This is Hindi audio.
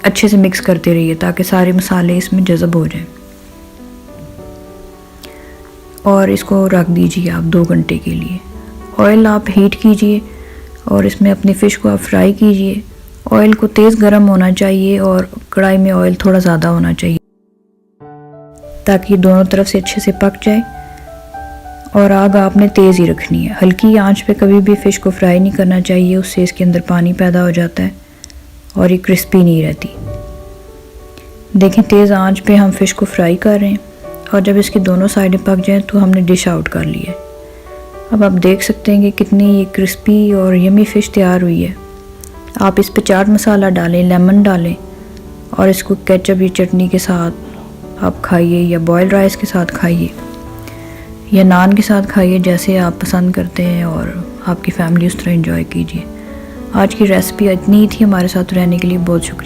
अच्छे से मिक्स करते रहिए ताकि सारे मसाले इसमें जज़ब हो जाएं। और इसको रख दीजिए आप 2 घंटे के लिए। ऑयल आप हीट कीजिए और इसमें अपनी फ़िश को आप फ्राई कीजिए। ऑयल को तेज़ गर्म होना चाहिए और कढ़ाई में ऑयल थोड़ा ज़्यादा होना चाहिए ताकि दोनों तरफ से अच्छे से पक जाए। और आग आपने तेज़ ही रखनी है, हल्की आंच पे कभी भी फ़िश को फ्राई नहीं करना चाहिए, उससे इसके अंदर पानी पैदा हो जाता है और ये क्रिस्पी नहीं रहती। देखें तेज़ आंच पे हम फ़िश को फ्राई कर रहे हैं और जब इसकी दोनों साइडें पक जाएं तो हमने डिश आउट कर लिया है। अब आप देख सकते हैं कि कितनी ये क्रिस्पी और यमी फ़िश तैयार हुई है। आप इस पे चाट मसाला डालें, लेमन डालें और इसको केचप या चटनी के साथ आप खाइए या बॉयल्ड राइस के साथ खाइए या नान के साथ खाइए, जैसे आप पसंद करते हैं और आपकी फैमिली उस तरह एंजॉय कीजिए। आज की रेसिपी इतनी ही थी। हमारे साथ रहने के लिए बहुत शुक्रिया।